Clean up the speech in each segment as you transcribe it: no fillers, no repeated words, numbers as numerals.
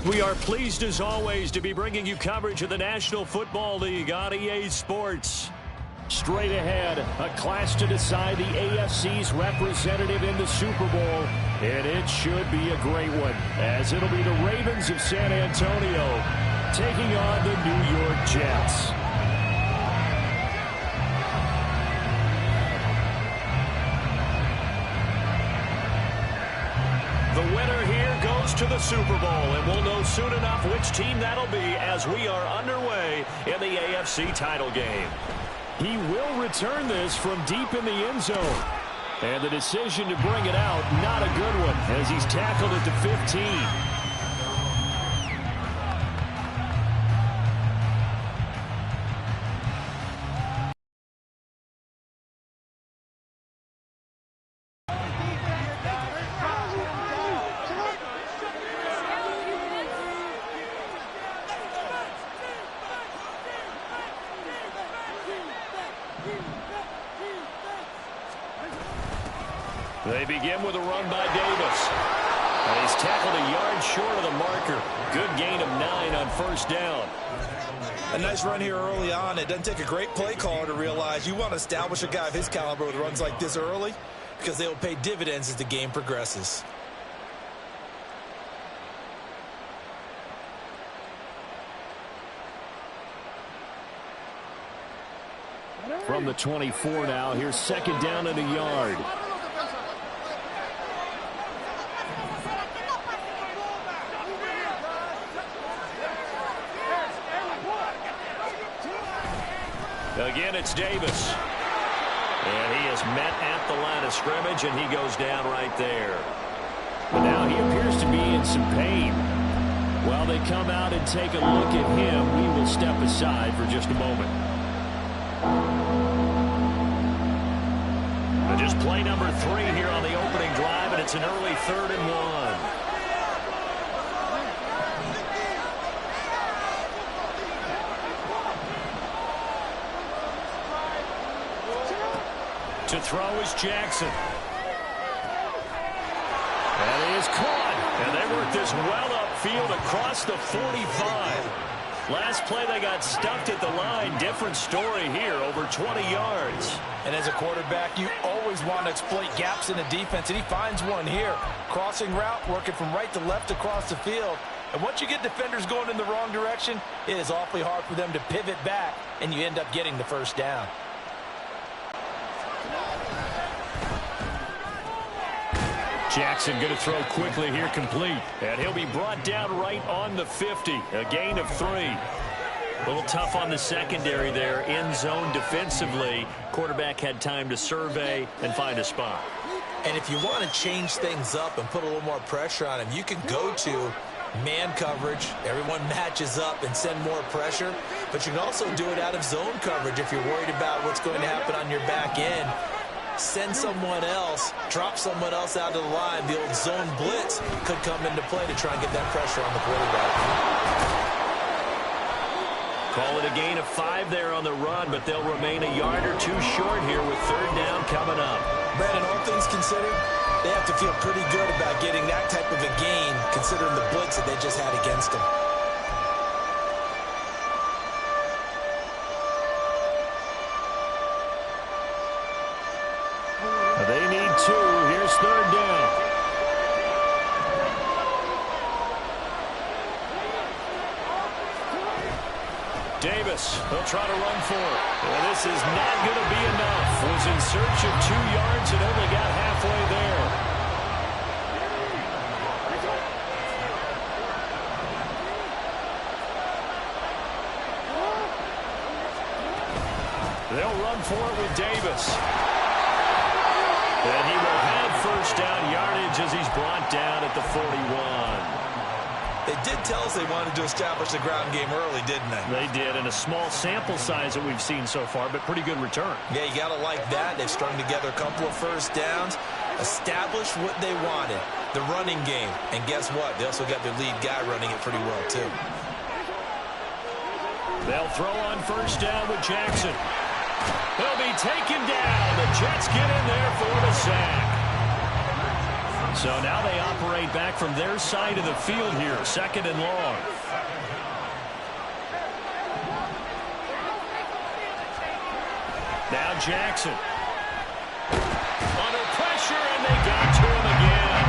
We are pleased as always to be bringing you coverage of the National Football League on EA Sports. Straight ahead, a clash to decide the AFC's representative in the Super Bowl, and it should be a great one, as it'll be the Ravens of San Antonio taking on the New York Jets. The winner here goes to the Super Bowl, and we'll know soon enough which team that'll be as we are underway in the AFC title game. He will return this from deep in the end zone. And the decision to bring it out, not a good one, as he's tackled it to 15. They begin with a run by Davis. And he's tackled a yard short of the marker. Good gain of 9 on first down. A nice run here early on. It doesn't take a great play caller to realize you want to establish a guy of his caliber with runs like this early, because they will pay dividends as the game progresses. From the 24 now, here's second down and a yard. Again, it's Davis. And he is met at the line of scrimmage, and he goes down right there. But now he appears to be in some pain. While they come out and take a look at him, we will step aside for just a moment. And just play number 3 here on the opening drive, and it's an early 3rd and 1. To throw is Jackson. And he is caught. And they work this well upfield across the 45. Last play they got stuffed at the line. Different story here, over 20 yards. And as a quarterback, you always want to exploit gaps in the defense, and he finds one here. Crossing route, working from right to left across the field. And once you get defenders going in the wrong direction, it is awfully hard for them to pivot back, and you end up getting the first down. Jackson going to throw quickly here, complete. And he'll be brought down right on the 50. A gain of 3. A little tough on the secondary there. In zone defensively. Quarterback had time to survey and find a spot. And if you want to change things up and put a little more pressure on him, you can go to man coverage. Everyone matches up and send more pressure. But you can also do it out of zone coverage if you're worried about what's going to happen on your back end. Send someone else, drop someone else out of the line. The old zone blitz could come into play to try and get that pressure on the quarterback. Call it a gain of 5 there on the run, but they'll remain a yard or 2 short here with 3rd down coming up. Brandon, all things considered, they have to feel pretty good about getting that type of a gain, considering the blitz that they just had against them. They need 2. Here's 3rd down. Davis, they'll try to run for it. And this is not going to be enough. Was in search of 2 yards and only got halfway there. They'll run for it with Davis. And he will have first down yardage as he's brought down at the 41. They did tell us they wanted to establish the ground game early, didn't they? They did, and a small sample size that we've seen so far, but pretty good return. Yeah, you got to like that. They've strung together a couple of first downs, established what they wanted, the running game. And guess what? They also got their lead guy running it pretty well, too. They'll throw on first down with Jackson. He'll be taken down. The Jets get in there for the sack. So now they operate back from their side of the field here, 2nd and long. Now Jackson. Under pressure, and they got to him again.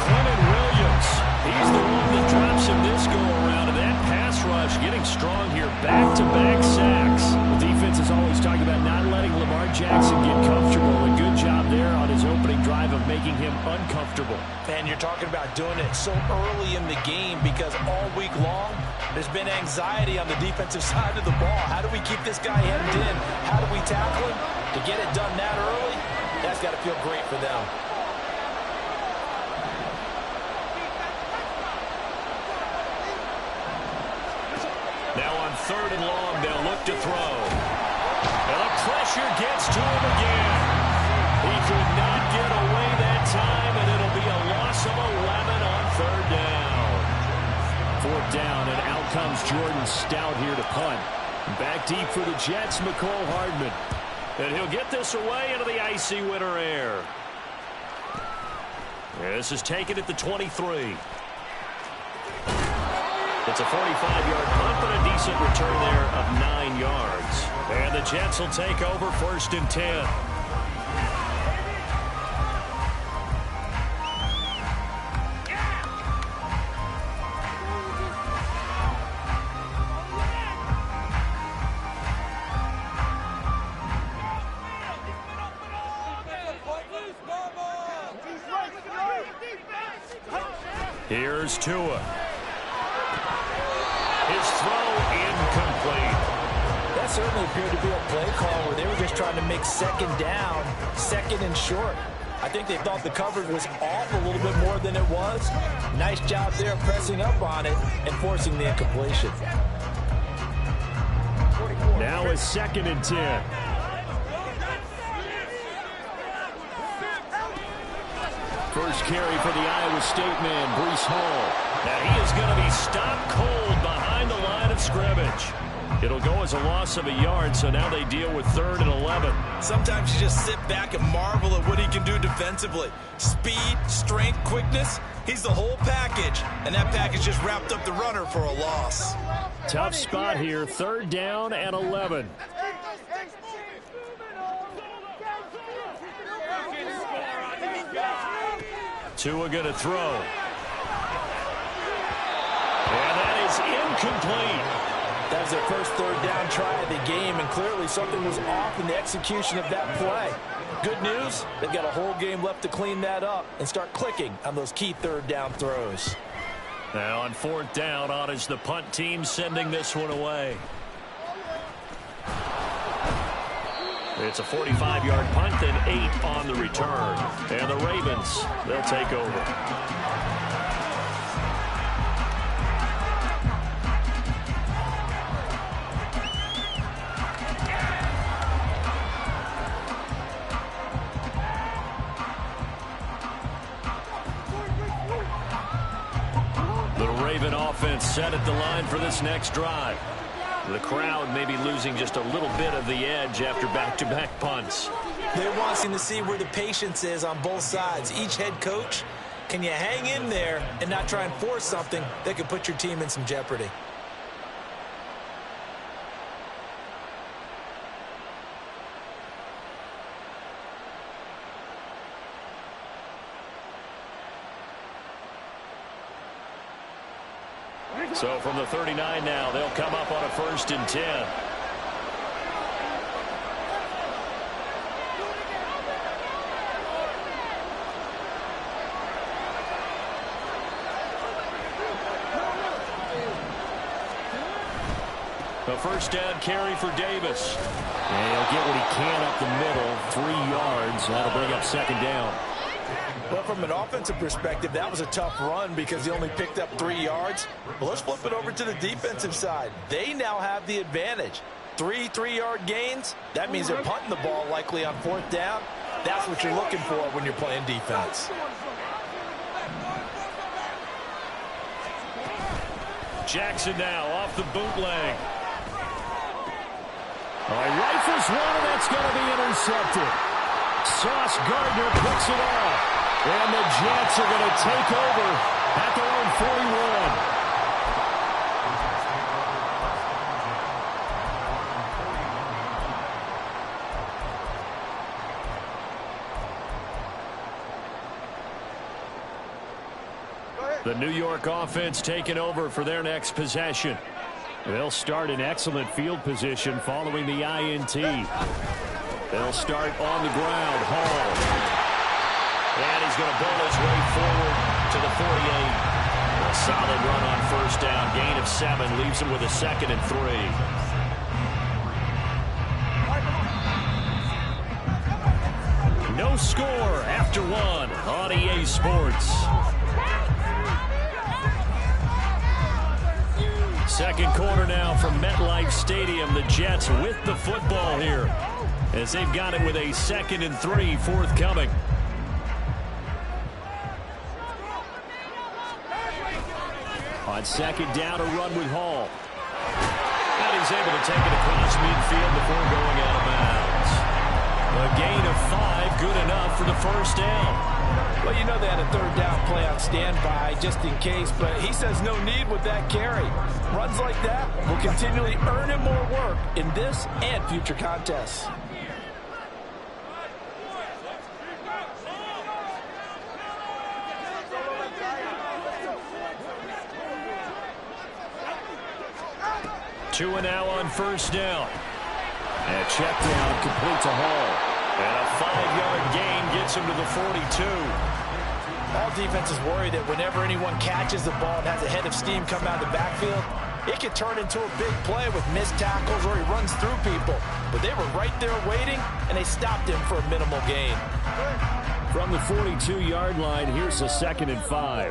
Clement Williams, he's the one that drops him this go-around. And that pass rush getting strong here, back-to-back sacks. The defense is always talking about not letting Lamar Jackson get comfortable. A good job there on his opening drive of making him uncomfortable. And you're talking about doing it so early in the game because all week long there's been anxiety on the defensive side of the ball. How do we keep this guy hemmed in? How do we tackle him? To get it done that early, that's got to feel great for them. Now on 3rd and long, they'll look to throw. And the pressure gets to him again. He could not get away that time, and it'll be a loss of 11 on 3rd down. 4th down, and out comes Jordan Stout here to punt. Back deep for the Jets, McCole Hardman. And he'll get this away into the icy winter air. This is taken at the 23. It's a 45-yard punt, but a decent return there of 9 yards. And the Jets will take over 1st and 10. Here's Tua. His throw incomplete. That certainly appeared to be a play call where they were just trying to make 2nd down, 2nd and short. I think they thought the coverage was off a little bit more than it was. Nice job there pressing up on it and forcing the incompletion. Now it's 2nd and 10. First carry for the Iowa State man, Breece Hall. Now he is going to be stopped cold behind the line of scrimmage. It'll go as a loss of a yard, so now they deal with 3rd and 11. Sometimes you just sit back and marvel at what he can do defensively. Speed, strength, quickness, he's the whole package. And that package just wrapped up the runner for a loss. Tough spot here, 3rd down and 11. Tua going to throw. And that is incomplete. That was their first 3rd down try of the game, and clearly something was off in the execution of that play. Good news, they've got a whole game left to clean that up and start clicking on those key 3rd down throws. Now on 4th down, on is the punt team sending this one away. It's a 45-yard punt, then 8 on the return. And the Ravens, they'll take over. The Raven offense set at the line for this next drive. The crowd may be losing just a little bit of the edge after back-to-back punts. They're wanting to see where the patience is on both sides. Each head coach, can you hang in there and not try and force something that could put your team in some jeopardy? So from the 39 now, they'll come up on a 1st and 10. A first down carry for Davis. And he'll get what he can up the middle, 3 yards. That'll bring up second down. Well, from an offensive perspective, that was a tough run because he only picked up 3 yards. Well, let's flip it over to the defensive side. They now have the advantage. 3 3-yard gains. That means they're punting the ball likely on 4th down. That's what you're looking for when you're playing defense. Jackson now off the bootleg. All right, rifles one, and that's going to be intercepted. Sauce Gardner picks it off. And the Jets are going to take over at their own 41. The New York offense taking over for their next possession. They'll start in excellent field position following the INT. They'll start on the ground. Hall. And he's going to build his way forward to the 48. A solid run on first down. Gain of 7 leaves him with a 2nd and 3. No score after 1 on EA Sports. Second quarter now from MetLife Stadium. The Jets with the football here as they've got it with a 2nd and 3 forthcoming. On second down, a run with Hall. And he's able to take it across midfield before going out of bounds. A gain of 5, good enough for the first down. Well, you know they had a 3rd down play on standby just in case, but he says no need with that carry. Runs like that will continually earn him more work in this and future contests. Two and now on first down. And check down complete to Hall. And a 5-yard gain gets him to the 42. All defenses worry that whenever anyone catches the ball and has a head of steam come out of the backfield, it could turn into a big play with missed tackles or he runs through people. But they were right there waiting, and they stopped him for a minimal gain. From the 42-yard line, here's a 2nd and 5.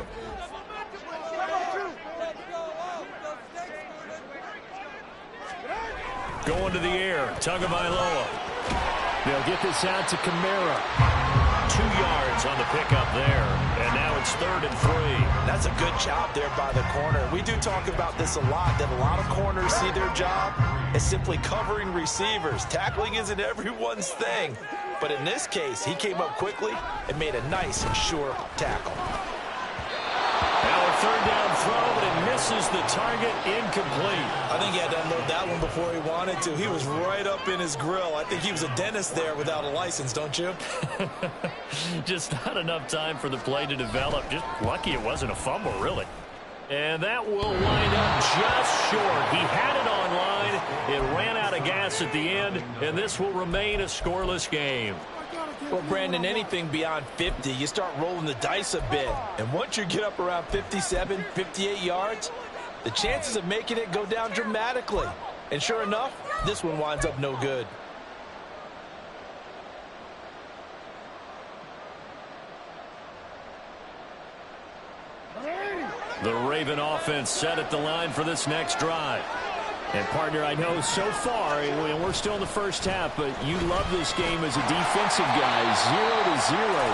Going to the air, Tagovailoa. They'll get this out to Kamara. 2 yards on the pickup there. And now it's 3rd and 3. That's a good job there by the corner. We do talk about this a lot, that a lot of corners see their job as simply covering receivers. Tackling isn't everyone's thing. But in this case, he came up quickly and made a nice, sure tackle. Now a 3rd down throw, but it misses the target, incomplete. I think he had to unload that one before he wanted to. He was right up in his grill. I think he was a dentist there without a license, don't you? Just not enough time for the play to develop. Just lucky it wasn't a fumble, really. And that will wind up just short. He had it on line. It ran out of gas at the end, and this will remain a scoreless game. Well, Brandon, anything beyond 50, you start rolling the dice a bit. And once you get up around 57, 58 yards, the chances of making it go down dramatically. And sure enough, this one winds up no good. The Raven offense set at the line for this next drive. And, partner, I know so far, and we're still in the first half, but you love this game as a defensive guy. 0-0.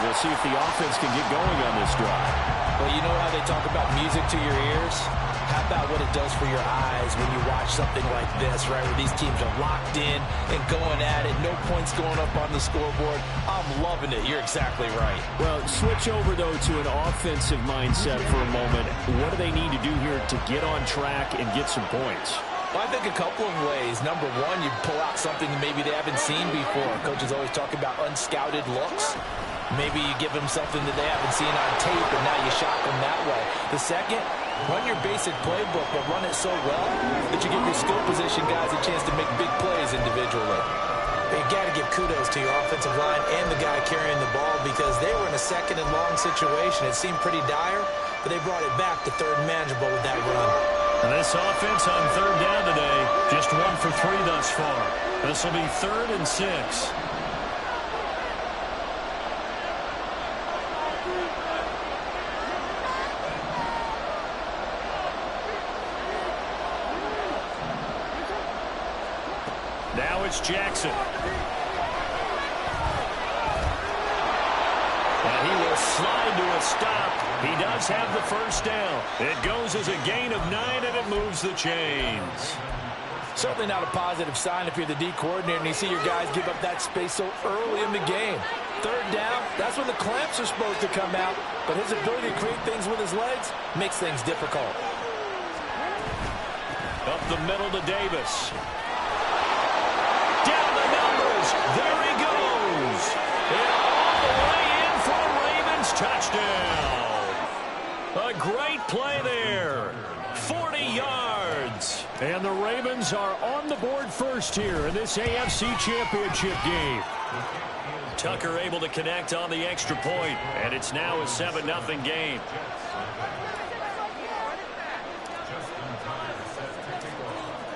We'll see if the offense can get going on this drive. Well, you know how they talk about music to your ears? How about what it does for your eyes when you watch something like this, right, where these teams are locked in and going at it, no points going up on the scoreboard? I'm loving it. You're exactly right. Well, switch over, though, to an offensive mindset for a moment. What do they need to do here to get on track and get some points? Well, I think a couple of ways. Number one, you pull out something that maybe they haven't seen before. Coaches always talk about unscouted looks. Maybe you give them something that they haven't seen on tape, and now you shock them that way. The second, run your basic playbook, but run it so well that you give your skill position guys a chance to make big plays individually. You got to give kudos to your offensive line and the guy carrying the ball because they were in a 2nd and long situation. It seemed pretty dire, but they brought it back to 3rd and manageable with that run. This offense on third down today, just 1 for 3 thus far. This will be 3rd and 6. Now it's Jackson. And he will slide to a stop. He does have the first down. It goes as a gain of 9, and it moves the chains. Certainly not a positive sign if you're the D coordinator and you see your guys give up that space so early in the game. 3rd down, that's when the clamps are supposed to come out, but his ability to create things with his legs makes things difficult. Up the middle to Davis. Down the numbers. There he goes. And all the way in for a Ravens touchdown. A great play there. 40 yards. And the Ravens are on the board first here in this AFC Championship game. Tucker able to connect on the extra point, and it's now a 7-0 game.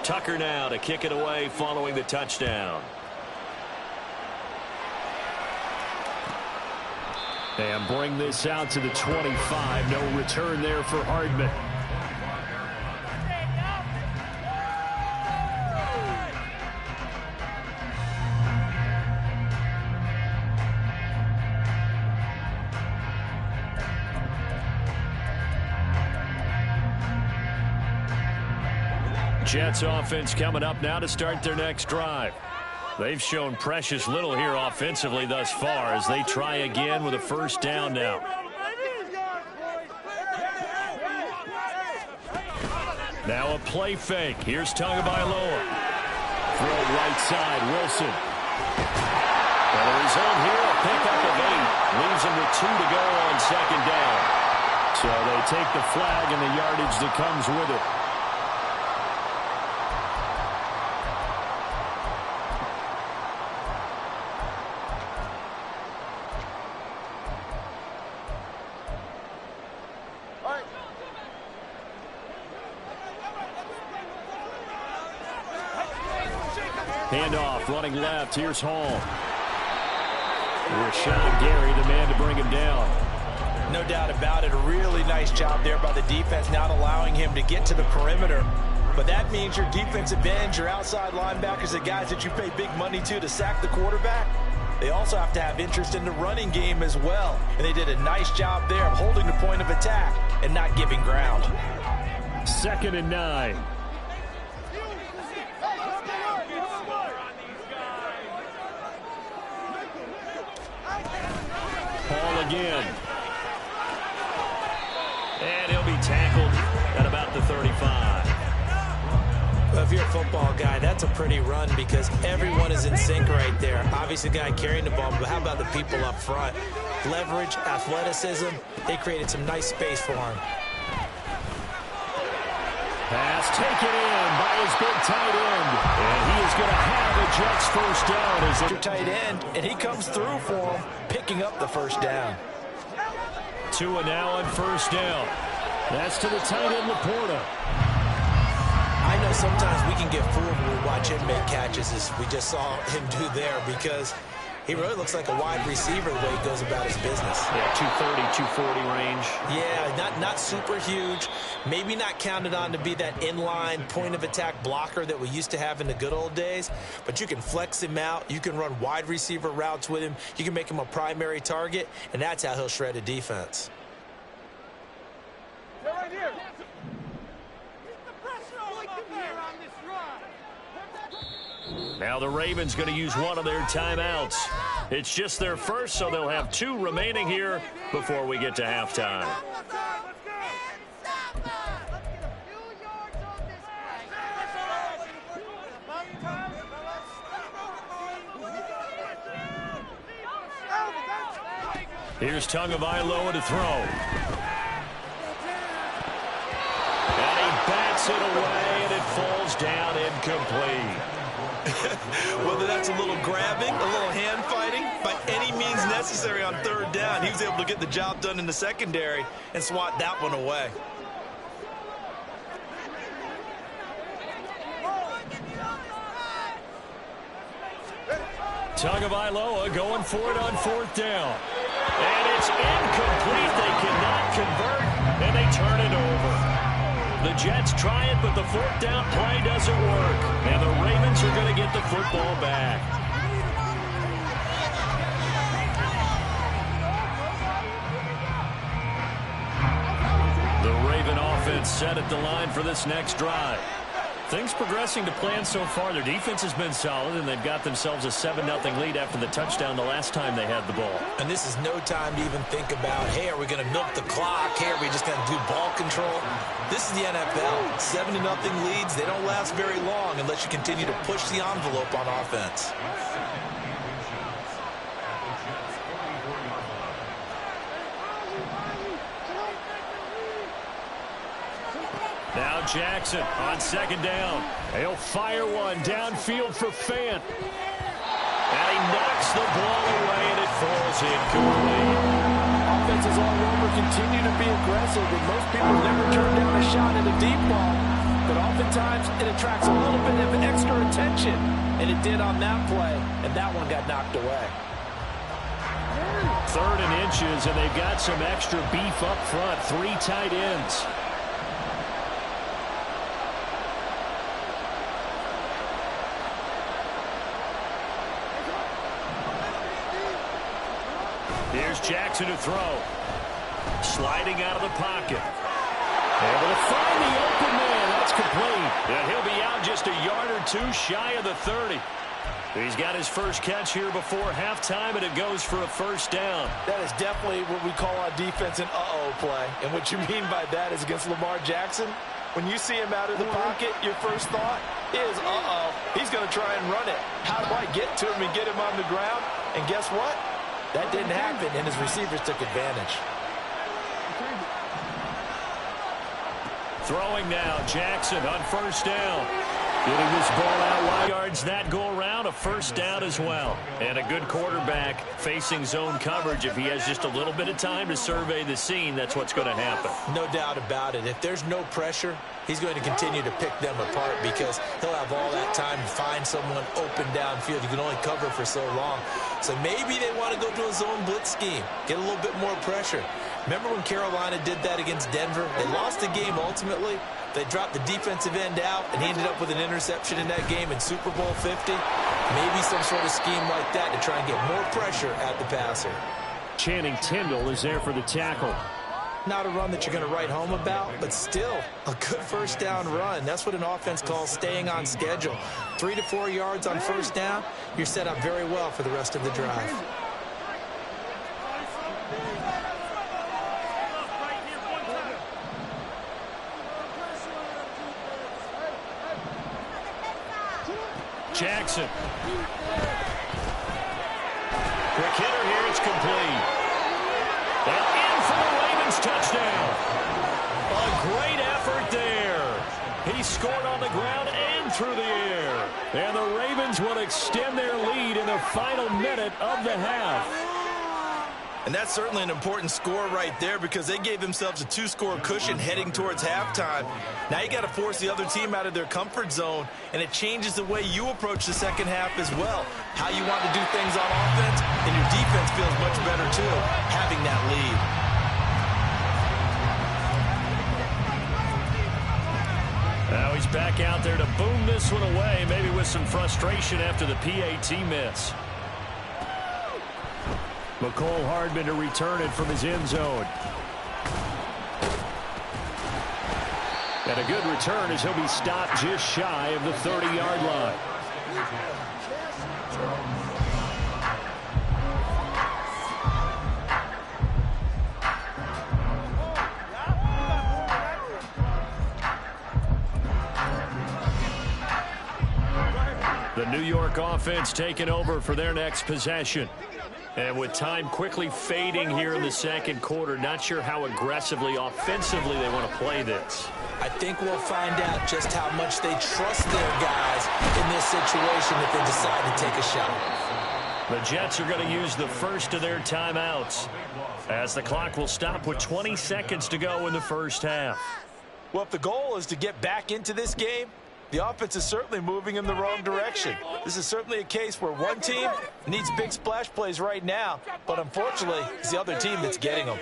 Tucker now to kick it away following the touchdown. And bring this out to the 25. No return there for Hardman. Jets offense coming up now to start their next drive. They've shown precious little here offensively thus far as they try again with a first down now. Now a play fake. Here's Tagovailoa. Throw right side, Wilson. And the result here, a pickup of 8. Leaves them with 2 to go on second down. So they take the flag and the yardage that comes with it. Handoff, running left. Here's Hall. Rashawn Gary, the man to bring him down. No doubt about it. A really nice job there by the defense, not allowing him to get to the perimeter. But that means your defensive ends, your outside linebackers, the guys that you pay big money to sack the quarterback, they also have to have interest in the running game as well. And they did a nice job there of holding the point of attack and not giving ground. 2nd and 9. Hall again. And he'll be tackled at about the 35. Well, if you're a football guy, that's a pretty run because everyone is in sync right there. Obviously, the guy carrying the ball, but how about the people up front? Leverage, athleticism, they created some nice space for him. Pass taken in by his big tight end. And he is going to have the Jets first down. As your tight end, and he comes through for him, picking up the first down. Tua now on first down. That's to the tight end, Laporta. I know sometimes we can get fooled when we watch him make catches, as we just saw him do there, because he really looks like a wide receiver the way he goes about his business. Yeah, 230, 240 range. Yeah, not super huge. Maybe not counted on to be that inline point-of-attack blocker that we used to have in the good old days. But you can flex him out. You can run wide receiver routes with him. You can make him a primary target, and that's how he'll shred a defense. Right here. Now the Ravens going to use one of their timeouts. It's just their first, so they'll have 2 remaining here before we get to halftime. Here's Tagovailoa to throw. And he bats it away, and it falls down incomplete. Whether that's a little grabbing, a little hand fighting, by any means necessary on third down, he was able to get the job done in the secondary and swat that one away. Tagovailoa going for it on fourth down. And it's incomplete. They cannot convert, and they turn it over. The Jets try it, but the fourth down play doesn't work. And the Ravens are going to get the football back. The Raven offense set at the line for this next drive. Things progressing to plan so far. Their defense has been solid, and they've got themselves a 7-0 lead after the touchdown the last time they had the ball. And this is no time to even think about, hey, are we going to milk the clock? Hey, are we just going to do ball control? This is the NFL. 7-0 leads, they don't last very long unless you continue to push the envelope on offense. Now Jackson on second down. He'll fire one downfield for Fant. And he knocks the ball away, and it falls incomplete. Offenses all over continue to be aggressive, and most people never turn down a shot at a deep ball. But oftentimes it attracts a little bit of extra attention, and it did on that play, and that one got knocked away. 3rd and inches, and they've got some extra beef up front. 3 tight ends. Here's Jackson to throw. Sliding out of the pocket. Able to find the open man. That's complete. And he'll be out just a yard or 2 shy of the 30. He's got his first catch here before halftime, and it goes for a first down. That is definitely what we call on defense an uh-oh play. And what you mean by that is against Lamar Jackson. When you see him out of the pocket, your first thought is, uh-oh, he's going to try and run it. How do I get to him and get him on the ground? And guess what? That didn't happen, and his receivers took advantage. Throwing now, Jackson on first down. Getting this ball out wide yards that go around, a first down as well. And a good quarterback facing zone coverage. If he has just a little bit of time to survey the scene, that's what's going to happen. No doubt about it. If there's no pressure, he's going to continue to pick them apart because he'll have all that time to find someone open downfield. You can only cover for so long. So maybe they want to go to a zone blitz scheme, get a little bit more pressure. Remember when Carolina did that against Denver? They lost the game ultimately. They dropped the defensive end out, and he ended up with an interception in that game in Super Bowl 50. Maybe some sort of scheme like that to try and get more pressure at the passer. Channing Tindall is there for the tackle. Not a run that you're going to write home about, but still a good first down run. That's what an offense calls staying on schedule. 3 to 4 yards on first down, you're set up very well for the rest of the drive. Jackson. Quick hitter here, it's complete. And in for the Ravens touchdown. A great effort there. He scored on the ground and through the air. And the Ravens will extend their lead in the final minute of the half. And that's certainly an important score right there because they gave themselves a 2-score cushion heading towards halftime. Now you got to force the other team out of their comfort zone, and it changes the way you approach the second half as well. How you want to do things on offense, and your defense feels much better too, having that lead. Now he's back out there to boom this one away, maybe with some frustration after the PAT miss. McCole Hardman to return it from his end zone. And a good return as he'll be stopped just shy of the 30-yard line. The New York offense taking over for their next possession. And with time quickly fading here in the second quarter, not sure how aggressively, offensively they want to play this. I think we'll find out just how much they trust their guys in this situation if they decide to take a shot. The Jets are going to use the first of their timeouts as the clock will stop with 20 seconds to go in the first half. Well, if the goal is to get back into this game, The offense is certainly moving in the wrong direction. This is certainly a case where one team needs big splash plays right now, but unfortunately, it's the other team that's getting them.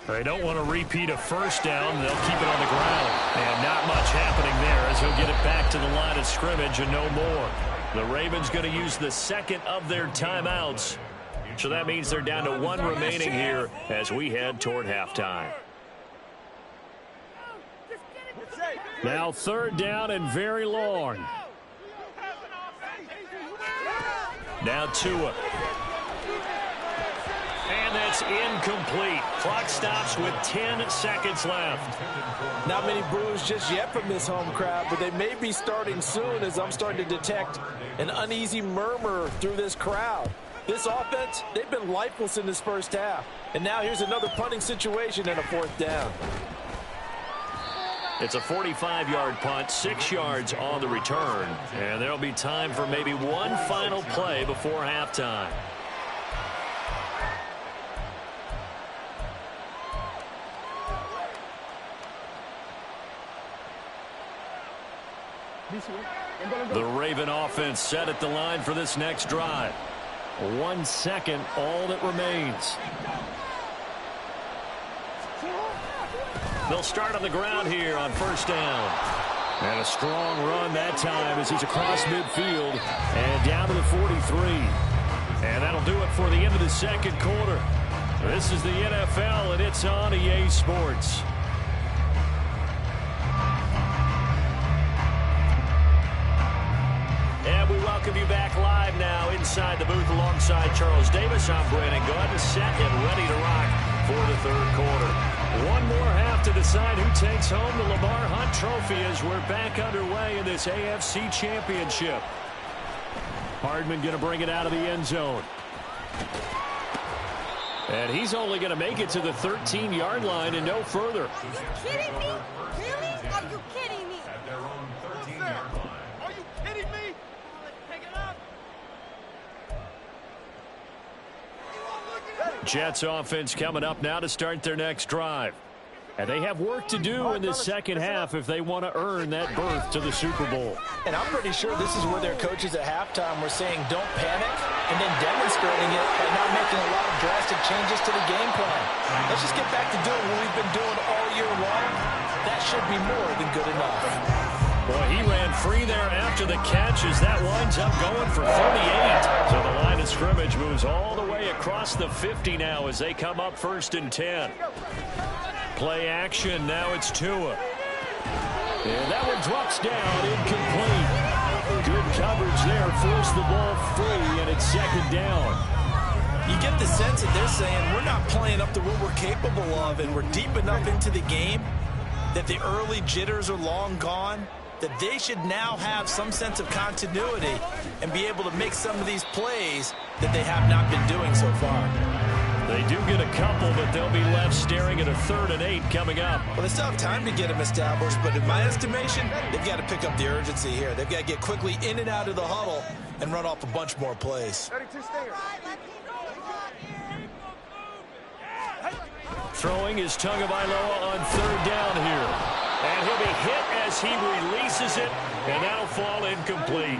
They don't want to repeat a first down. They'll keep it on the ground. And not much happening there as he'll get it back to the line of scrimmage and no more. The Ravens going to use the second of their timeouts. So that means they're down to one remaining here as we head toward halftime. Now third down and very long. Now Tua. And that's incomplete. Clock stops with 10 seconds left. Not many boos just yet from this home crowd, but they may be starting soon as I'm starting to detect an uneasy murmur through this crowd. This offense, they've been lifeless in this first half. And now here's another punting situation and a fourth down. It's a 45-yard punt, 6 yards on the return. And there'll be time for maybe one final play before halftime. The Raven offense set at the line for this next drive. 1 second, all that remains. They'll start on the ground here on first down. And a strong run that time as he's across midfield and down to the 43. And that'll do it for the end of the second quarter. This is the NFL, and it's on EA Sports. And we welcome you back live now inside the booth alongside Charles Davis. I'm Brandon Gordon, set and ready to rock for the third quarter. One more half to decide who takes home the Lamar Hunt Trophy as we're back underway in this AFC Championship. Hardman going to bring it out of the end zone. And he's only going to make it to the 13-yard line and no further. Are you kidding me? Really? Are you kidding me? At their own 13-yard line. Are you kidding me? Let's pick it up. Jets offense coming up now to start their next drive. And they have work to do in this second half if they want to earn that berth to the Super Bowl. And I'm pretty sure this is where their coaches at halftime were saying don't panic and then demonstrating it by not making a lot of drastic changes to the game plan. Let's just get back to doing what we've been doing all year long. That should be more than good enough. Boy, he ran free there after the catch as that winds up going for 38. So the line of scrimmage moves all the way across the 50 now as they come up 1st and 10. Play action, now it's Tua. And that one drops down, incomplete. Good coverage there, forced the ball free, and it's second down. You get the sense that they're saying we're not playing up to what we're capable of, and we're deep enough into the game that the early jitters are long gone, that they should now have some sense of continuity and be able to make some of these plays that they have not been doing so far. They do get a couple, but they'll be left staring at a 3rd and 8 coming up. Well, they still have time to get them established, but in my estimation, they've got to pick up the urgency here. They've got to get quickly in and out of the huddle and run off a bunch more plays. Throwing is Tagovailoa on 3rd down here. And he'll be hit as he releases it, and that'll fall incomplete.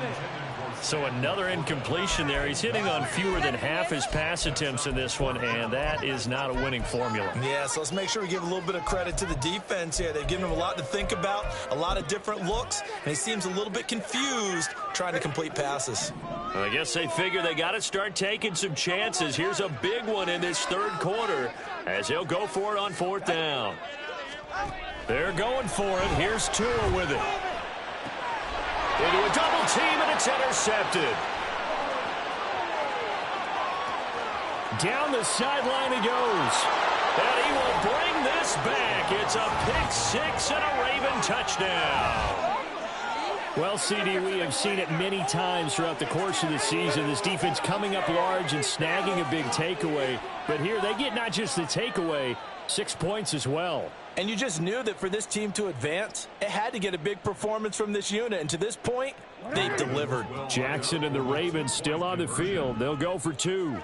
So another incompletion there. He's hitting on fewer than half his pass attempts in this one, and that is not a winning formula. Yeah, so let's make sure we give a little bit of credit to the defense here. They've given him a lot to think about, a lot of different looks, and he seems a little bit confused trying to complete passes. I guess they figure they got to start taking some chances. Here's a big one in this third quarter as he'll go for it on 4th down. They're going for it. Here's Tua with it. Into a double team, and it's intercepted. Down the sideline he goes. And he will bring this back. It's a pick six and a Raven touchdown. Well, CD, we have seen it many times throughout the course of the season. This defense coming up large and snagging a big takeaway. But here they get not just the takeaway, 6 points as well. And you just knew that for this team to advance, it had to get a big performance from this unit. And to this point, they've delivered. Jackson and the Ravens still on the field. They'll go for 2.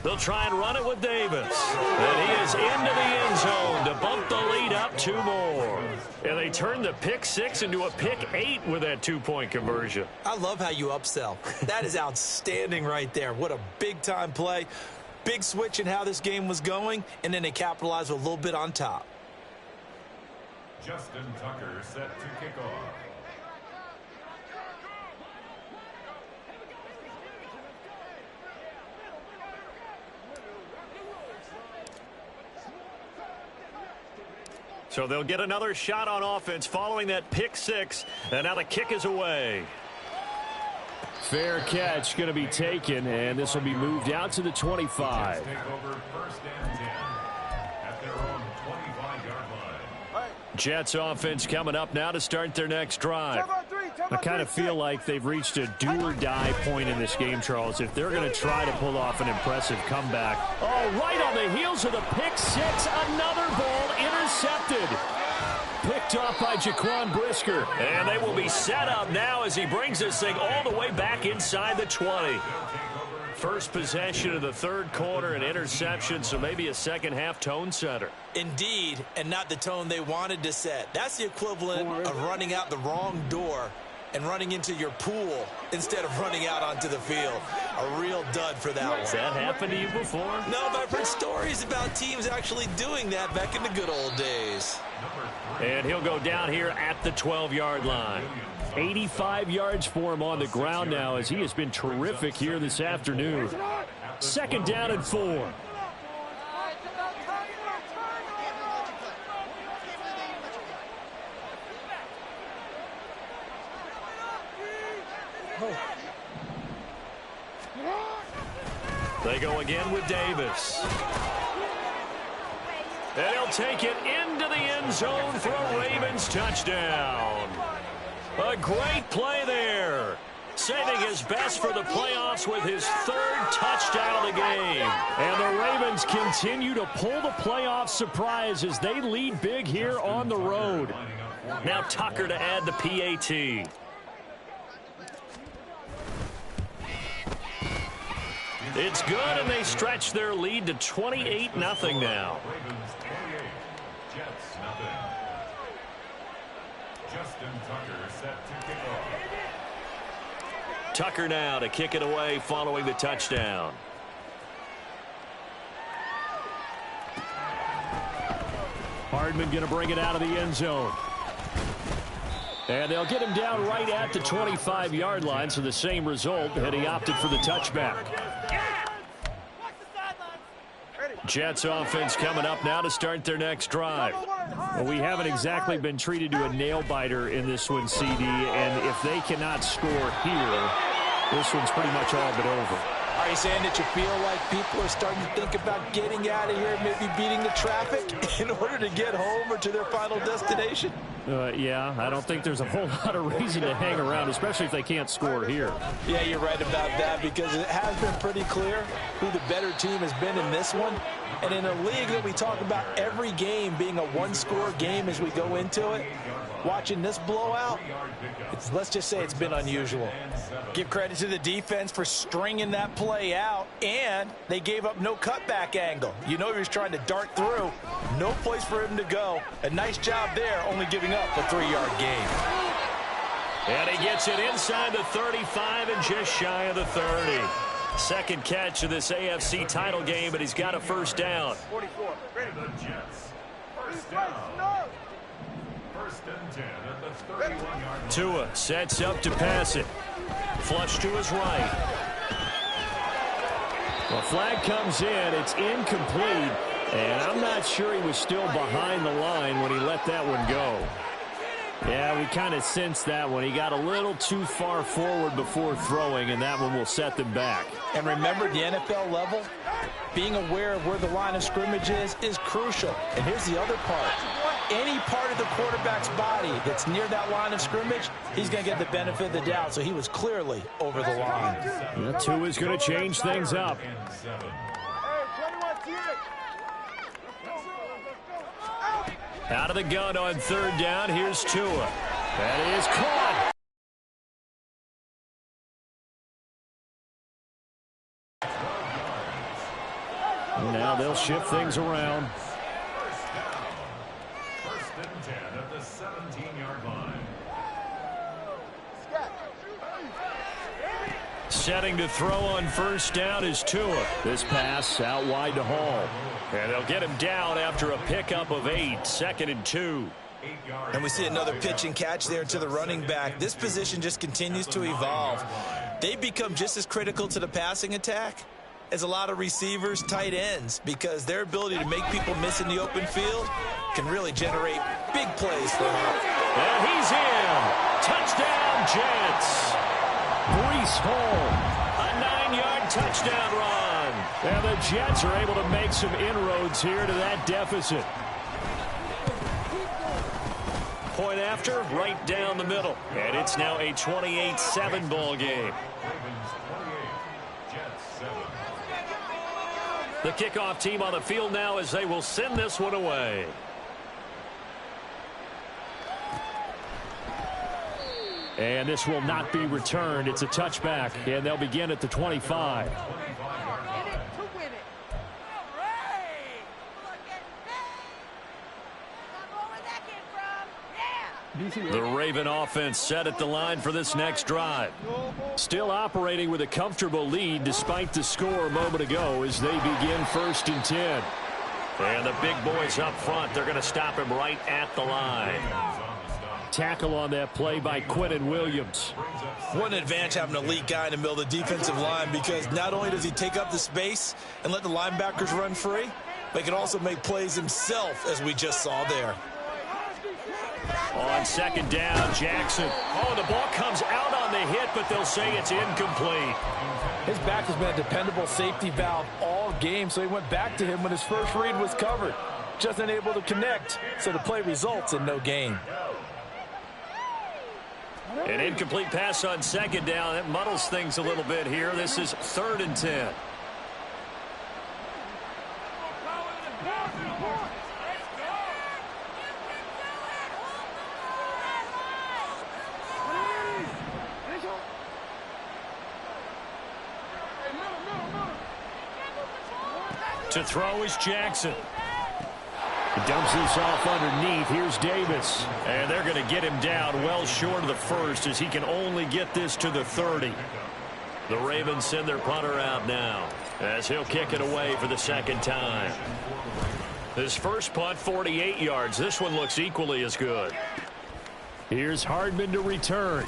They'll try and run it with Davis. And he is into the end zone to bump the lead up 2 more. And they turned the pick 6 into a pick 8 with that 2-point conversion. I love how you upsell. That is outstanding right there. What a big-time play. Big switch in how this game was going, and then they capitalized with a little bit on top. Justin Tucker set to kick off. So they'll get another shot on offense following that pick 6, and now the kick is away. Fair catch going to be taken, and this will be moved out to the 25. Take over 1st and 10 at their own 25-yard line. Jets offense coming up now to start their next drive. I kind of feel like they've reached a do-or-die point in this game, Charles. If they're going to try to pull off an impressive comeback. Oh, right on the heels of the pick 6, another ball intercepted. Picked off by Jaquan Brisker. And they will be set up now as he brings this thing all the way back inside the 20. First possession of the 3rd quarter, an interception, so maybe a second-half tone setter. Indeed, and not the tone they wanted to set. That's the equivalent of running out the wrong door and running into your pool instead of running out onto the field. A real dud for that one. Has that happened to you before? No, but I've heard stories about teams actually doing that back in the good old days. And he'll go down here at the 12-yard line. 85 yards for him on the ground now as he has been terrific here this afternoon. 2nd down and 4. They go again with Davis. And he'll take it into the end zone for a Ravens touchdown. A great play there. Saving his best for the playoffs with his 3rd touchdown of the game. And the Ravens continue to pull the playoff surprise as they lead big here on the road. Now Tucker to add the PAT. It's good, and they stretch their lead to 28-0 now. Ravens 28, Jets nothing. Justin Tucker set to kick off. Tucker now to kick it away following the touchdown. Hardman going to bring it out of the end zone. And they'll get him down right at the 25-yard line, so the same result, and he opted for the touchback. Jets offense coming up now to start their next drive. Well, we haven't exactly been treated to a nail-biter in this one, CD, and if they cannot score here, this one's pretty much all but over. Are you saying that you feel like people are starting to think about getting out of here, maybe beating the traffic in order to get home or to their final destination? Yeah, I don't think there's a whole lot of reason to hang around, especially if they can't score here. Yeah, you're right about that because it has been pretty clear who the better team has been in this one. And in a league that we talk about every game being a one-score game as we go into it, watching this blowout, let's just say it's been unusual. Give credit to the defense for stringing that play out, and they gave up no cutback angle. You know he was trying to dart through. No place for him to go. A nice job there, only giving up a 3-yard gain. And he gets it inside the 35 and just shy of the 30. Second catch of this AFC title game, but he's got a 1st down. 44. Ready. The Jets. 1st down. 1st and 10 at the 31-yard line. Tua sets up to pass it. Flush to his right. Well, flag comes in. It's incomplete. And I'm not sure he was still behind the line when he let that one go. Yeah, we kind of sensed that one. He got a little too far forward before throwing, and that one will set them back. And remember, the NFL level, being aware of where the line of scrimmage is crucial. And here's the other part. Any part of the quarterback's body that's near that line of scrimmage, he's going to get the benefit of the doubt. So he was clearly over the line. Yeah, Tua's going to change things up. Out of the gun on 3rd down. Here's Tua. That is caught. Now they'll shift things around. First down. First and 10 at the 17-yard line. Setting to throw on first down is Tua. This pass out wide to Hall. And they'll get him down after a pickup of 8, 2nd and 2. And we see another pitch and catch there to the running back. This position just continues to evolve. They become just as critical to the passing attack as a lot of receivers, tight ends, because their ability to make people miss in the open field can really generate big plays for them. And he's in. Touchdown, Jets. Breece Hall, a 9-yard touchdown run. And the Jets are able to make some inroads here to that deficit. Point after, right down the middle. And it's now a 28-7 ball game. Ravens 28, Jets 7. The kickoff team on the field now as they will send this one away. And this will not be returned. It's a touchback, and they'll begin at the 25. The Raven offense set at the line for this next drive. Still operating with a comfortable lead despite the score a moment ago as they begin 1st and 10. And the big boys up front, they're going to stop him right at the line. Tackle on that play by Quinnen Williams. What an advantage having an elite guy in the middle of the defensive line, because not only does he take up the space and let the linebackers run free, but he can also make plays himself, as we just saw there. On 2nd down, Jackson. Oh, the ball comes out on the hit, but they'll say it's incomplete. His back has been a dependable safety valve all game, so he went back to him when his first read was covered. Just unable to connect, so the play results in no gain. An incomplete pass on 2nd down. That muddles things a little bit here. This is 3rd and 10. To throw is Jackson. He dumps this off underneath. Here's Davis. And they're going to get him down well short of the first as he can only get this to the 30. The Ravens send their punter out now as he'll kick it away for the 2nd time. His first punt, 48 yards. This one looks equally as good. Here's Hardman to return.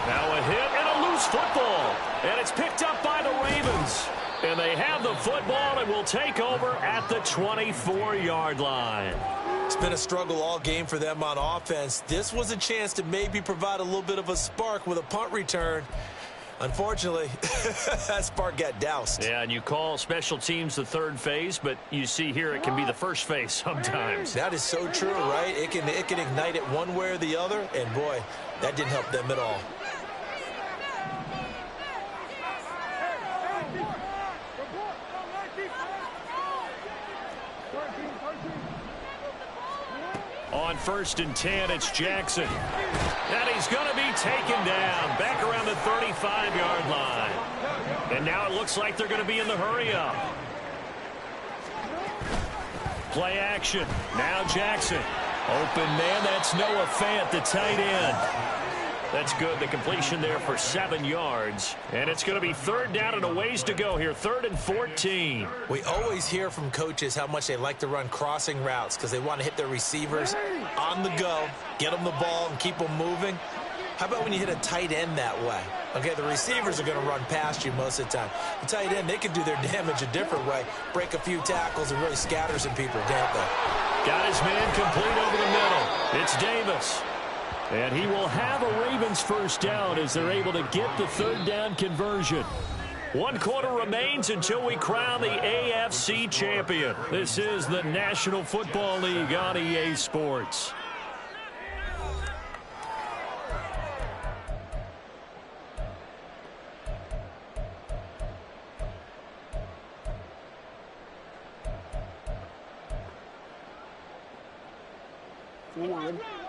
Now a hit and a loose football. And it's picked up by the Ravens. And they have the football and will take over at the 24-yard line. It's been a struggle all game for them on offense. This was a chance to maybe provide a little bit of a spark with a punt return. Unfortunately, that spark got doused. Yeah, and you call special teams the 3rd phase, but you see here it can be the 1st phase sometimes. That is so true, right? It can ignite it one way or the other, and boy, that didn't help them at all. On 1st and 10, it's Jackson. And he's going to be taken down back around the 35-yard line. And now it looks like they're going to be in the hurry-up. Play action. Now Jackson. Open man, that's Noah Fant, the tight end. That's good. The completion there for 7 yards. And it's going to be 3rd down and a ways to go here. 3rd and 14. We always hear from coaches how much they like to run crossing routes because they want to hit their receivers on the go, get them the ball, and keep them moving. How about when you hit a tight end that way? Okay, the receivers are going to run past you most of the time. The tight end, they can do their damage a different way, break a few tackles, and really scatter some people, can't they? Got his man complete over the middle. It's Davis. And he will have a Ravens 1st down as they're able to get the 3rd down conversion. 1 quarter remains until we crown the AFC champion. This is the National Football League on EA Sports.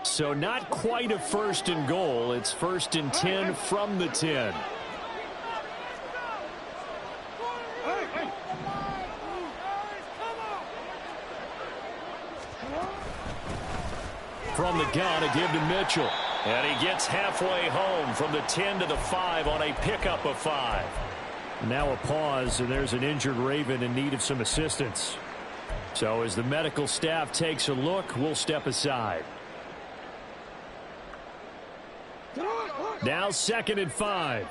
So not quite a 1st and goal. It's 1st and 10 from the 10. from the gun, a give to Mitchell. And he gets halfway home from the 10 to the 5 on a pickup of 5. Now a pause, and there's an injured Raven in need of some assistance. So as the medical staff takes a look, we'll step aside. Now 2nd and 5.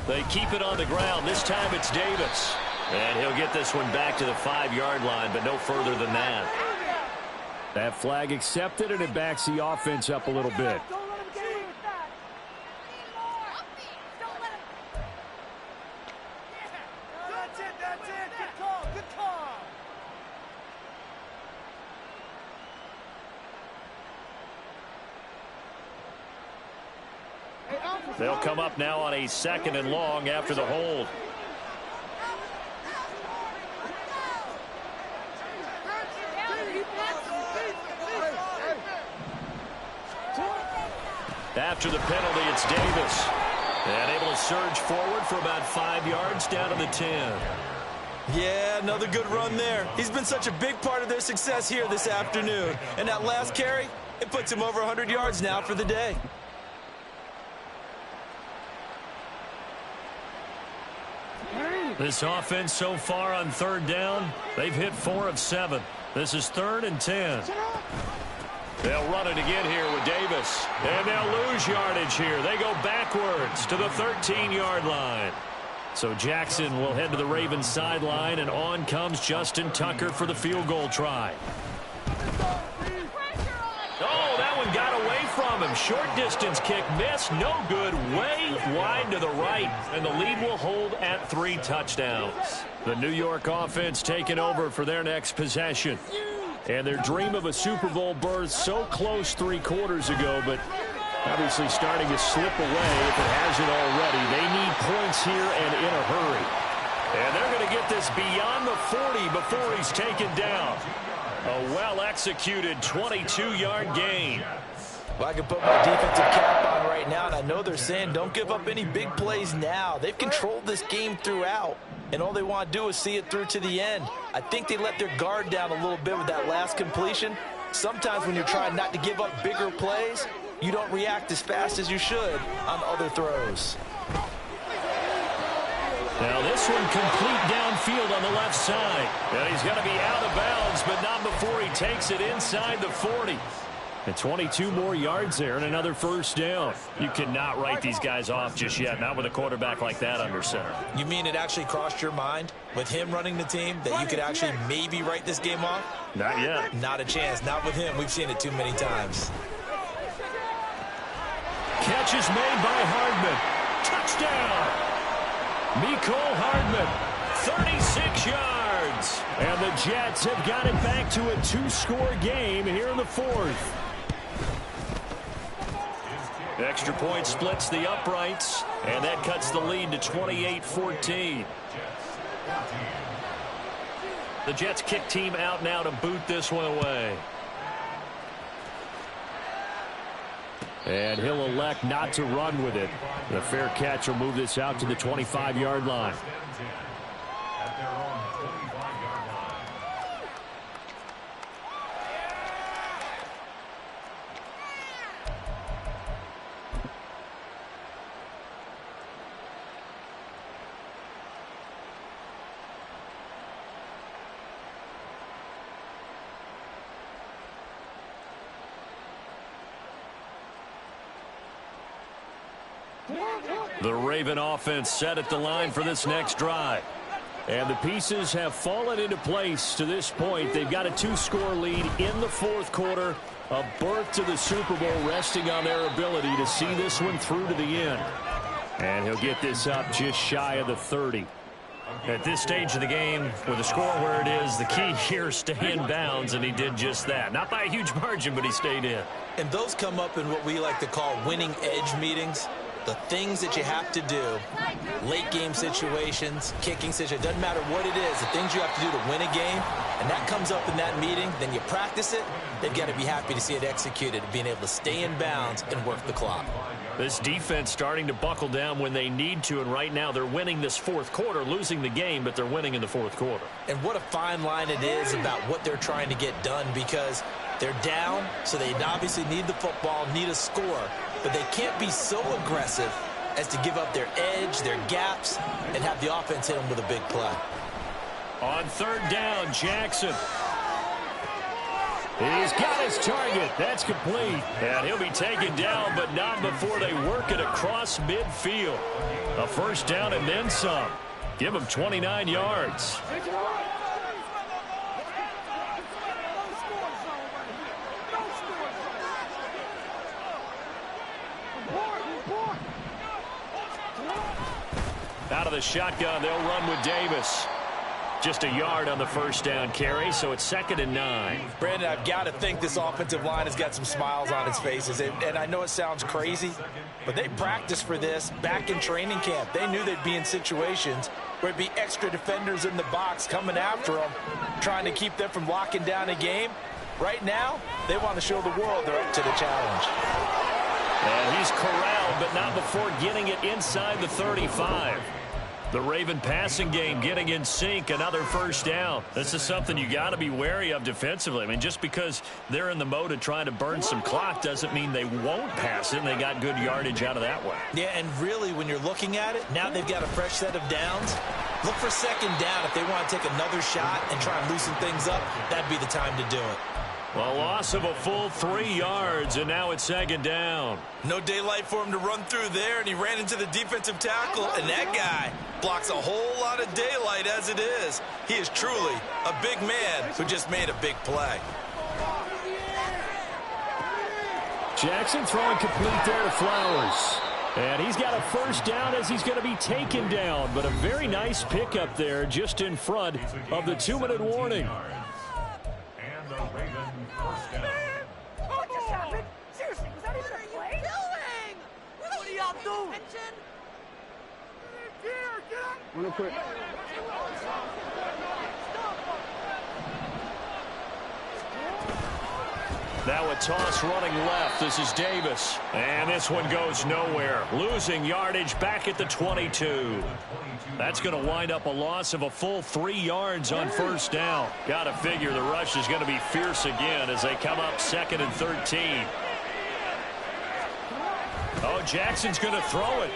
They keep it on the ground. This time it's Davis. And he'll get this one back to the 5-yard line, but no further than that. That flag accepted, and it backs the offense up a little bit. They'll come up now on a 2nd and long after the hold. After the penalty, it's Davis. And able to surge forward for about 5 yards down to the 10. Yeah, another good run there. He's been such a big part of their success here this afternoon. And that last carry, it puts him over 100 yards now for the day. This offense so far on 3rd down, they've hit 4 of 7. This is 3rd and 10. They'll run it again here with Davis. And they'll lose yardage here. They go backwards to the 13-yard line. So Jackson will head to the Ravens sideline, and on comes Justin Tucker for the field goal try. Oh, that one got away from him. Short distance kick missed. No good. Way wide to the right. And the lead will hold at 3 touchdowns. The New York offense taking over for their next possession. And their dream of a Super Bowl berth so close 3 quarters ago, but obviously starting to slip away if it hasn't already. They need points here and in a hurry. And they're going to get this beyond the 40 before he's taken down. A well-executed 22-yard gain. Well, I can put my defensive cap on right now, and I know they're saying don't give up any big plays now. They've controlled this game throughout, and all they want to do is see it through to the end. I think they let their guard down a little bit with that last completion. Sometimes when you're trying not to give up bigger plays, you don't react as fast as you should on other throws. Now this one complete downfield on the left side. And he's going to be out of bounds, but not before he takes it inside the 40. And 22 more yards there and another 1st down. You cannot write these guys off just yet, not with a quarterback like that under center. You mean it actually crossed your mind with him running the team that you could actually maybe write this game off? Not yet. Not a chance. Not with him. We've seen it too many times. Catch is made by Hardman. Touchdown! Mecole Hardman, 36 yards. And the Jets have got it back to a 2-score game here in the 4th. Extra point splits the uprights, and that cuts the lead to 28-14. The Jets kick team out now to boot this one away. And he'll elect not to run with it. The fair catch will move this out to the 25-yard line. The Raven offense set at the line for this next drive. And the pieces have fallen into place to this point. They've got a 2-score lead in the 4th quarter. A berth to the Super Bowl resting on their ability to see this one through to the end. And he'll get this up just shy of the 30. At this stage of the game, with the score where it is, the key here is stay in bounds, and he did just that. Not by a huge margin, but he stayed in. And those come up in what we like to call winning edge meetings. The things that you have to do, late game situations, kicking situations, doesn't matter what it is, the things you have to do to win a game, and that comes up in that meeting, then you practice it, they've got to be happy to see it executed, being able to stay in bounds and work the clock. This defense starting to buckle down when they need to, and right now they're winning this fourth quarter, losing the game, but they're winning in the fourth quarter. And what a fine line it is about what they're trying to get done, because they're down, so they obviously need the football, need a score, but they can't be so aggressive as to give up their edge, their gaps, and have the offense hit them with a big play. On third down, Jackson. He's got his target. That's complete. And he'll be taken down, but not before they work it across midfield. A first down and then some. Give him 29 yards. Out of the shotgun, they'll run with Davis. Just a yard on the first down carry, so it's 2nd and 9. Brandon, I've got to think this offensive line has got some smiles on its faces. And I know it sounds crazy, but they practiced for this back in training camp. They knew they'd be in situations where it'd be extra defenders in the box coming after them, trying to keep them from locking down a game. Right now, they want to show the world they're up to the challenge. And he's corralled, but not before getting it inside the 35. The Raven passing game getting in sync, another first down. This is something you got to be wary of defensively. I mean, just because they're in the mode of trying to burn some clock doesn't mean they won't pass it, and they got good yardage out of that one. Yeah, and really, when you're looking at it, now they've got a fresh set of downs. Look for second down if they want to take another shot and try and loosen things up. That'd be the time to do it. Well, loss of a full 3 yards, and now it's 2nd down. No daylight for him to run through there, and he ran into the defensive tackle, and that guy blocks a whole lot of daylight as it is. He is truly a big man who just made a big play. Jackson throwing complete there to Flowers. And he's got a first down as he's going to be taken down, but a very nice pickup there just in front of the 2-minute warning. And the Raven first down. What just happened? Seriously, was that even a play? What are y'all doing? Real quick. Now a toss running left. This is Davis. And this one goes nowhere. Losing yardage back at the 22. That's going to wind up a loss of a full 3 yards on first down. Got to figure the rush is going to be fierce again as they come up 2nd and 13. Oh, Jackson's going to throw it.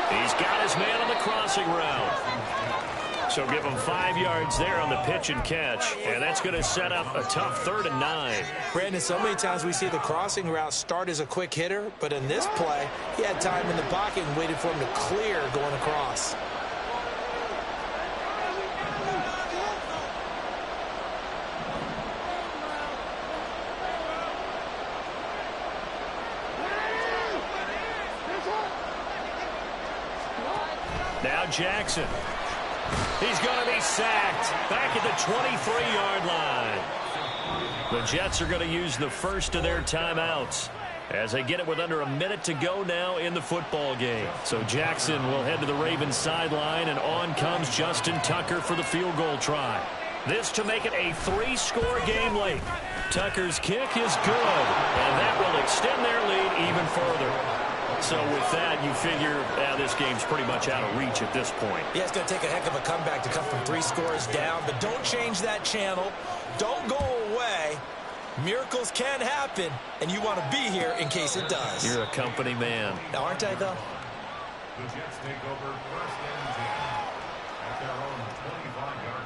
He's got his man on the crossing route. So give him 5 yards there on the pitch and catch. And that's going to set up a tough 3rd and 9. Brandon, so many times we see the crossing route start as a quick hitter, but in this play, he had time in the pocket and waited for him to clear going across. Now Jackson. He's going to be sacked back at the 23-yard line. The Jets are going to use the first of their timeouts as they get it with under a minute to go now in the football game. So Jackson will head to the Ravens sideline, and on comes Justin Tucker for the field goal try. This to make it a 3-score game late. Tucker's kick is good, and that will extend their lead even further. So with that, you figure this game's pretty much out of reach at this point. Yeah, it's going to take a heck of a comeback to come from 3 scores down, but don't change that channel. Don't go away. Miracles can happen, and you want to be here in case it does. You're a company man. Now, aren't I, though? The Jets take over 1st and 10 at their own 25-yard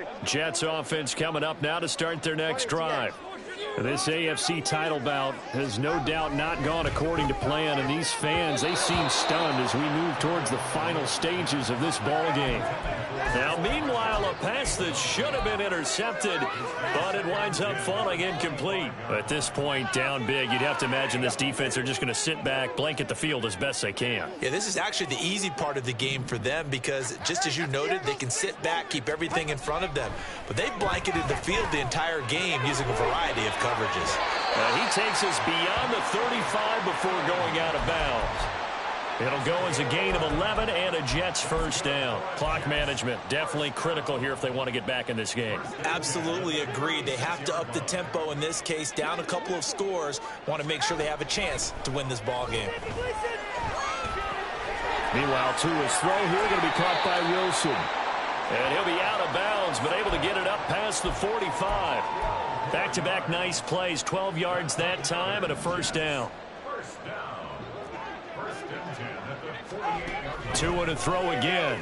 line. Jets offense coming up now to start their next drive. This AFC title bout has no doubt not gone according to plan, and these fans, they seem stunned as we move towards the final stages of this ball game. Now, meanwhile, a pass that should have been intercepted, but it winds up falling incomplete. At this point, down big, you'd have to imagine this defense are just going to sit back, blanket the field as best they can. Yeah, this is actually the easy part of the game for them because, just as you noted, they can sit back, keep everything in front of them. But they blanketed the field the entire game using a variety of coverages. He takes us beyond the 35 before going out of bounds. It'll go as a gain of 11 and a Jets first down. Clock management definitely critical here if they want to get back in this game. Absolutely agreed. They have to up the tempo in this case, down a couple of scores. Want to make sure they have a chance to win this ball game. Meanwhile, Tua's throw here going to be caught by Wilson. And he'll be out of bounds, but able to get it up past the 45. Back-to-back nice plays, 12 yards that time and a first down. First down. First and 10 at the 48. Tua to throw again.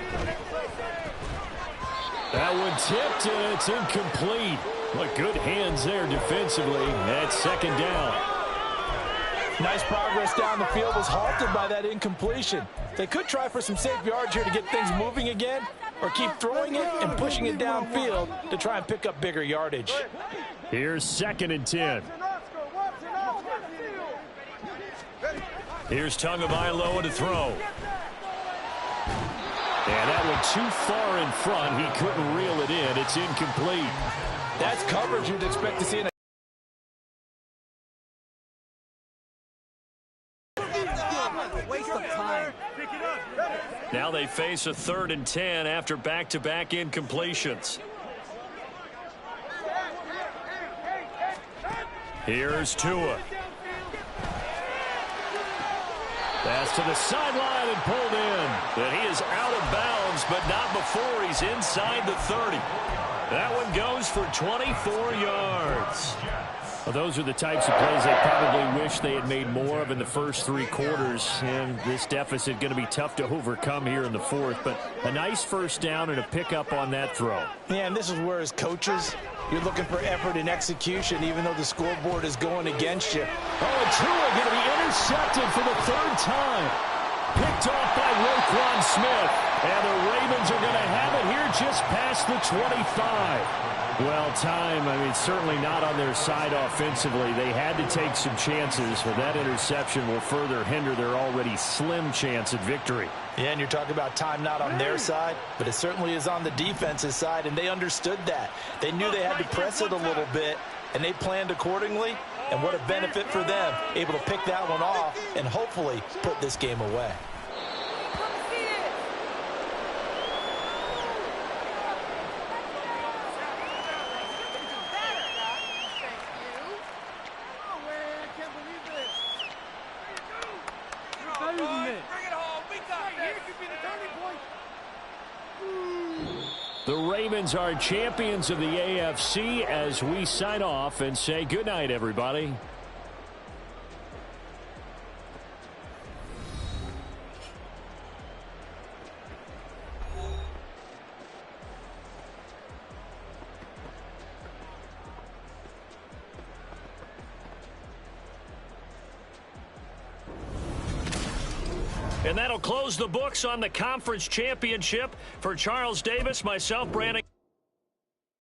That one tipped, and it's incomplete. Look, good hands there defensively. That's second down. Nice progress down the field was halted by that incompletion. They could try for some safe yards here to get things moving again, or keep throwing it and pushing it downfield to try and pick up bigger yardage. Here's second and 10. Here's Tagovailoa to throw. And that one too far in front. He couldn't reel it in. It's incomplete. That's coverage you'd expect to see in a Waste of time. Now they face a 3rd and 10 after back-to-back incompletions. Here's Tua. Pass to the sideline and pulled in. And he is out of bounds, but not before he's inside the 30. That one goes for 24 yards. Well, those are the types of plays they probably wish they had made more of in the first 3 quarters. And this deficit going to be tough to overcome here in the 4th. But a nice first down and a pickup on that throw. Yeah, and this is where, as coaches, you're looking for effort and execution, even though the scoreboard is going against you. Oh, and Tua going to be intercepted for the 3rd time. Picked off by Roquan Smith. And the Ravens are going to have it here just past the 25. Well, time, I mean, certainly not on their side offensively. They had to take some chances, but that interception will further hinder their already slim chance at victory. Yeah, and you're talking about time not on their side, but it certainly is on the defense's side, and they understood that. They knew they had to press it a little bit, and they planned accordingly, and what a benefit for them, able to pick that one off and hopefully put this game away. The Ravens are champions of the AFC as we sign off and say goodnight, everybody. And that'll close the books on the conference championship. For Charles Davis, myself, Brandon.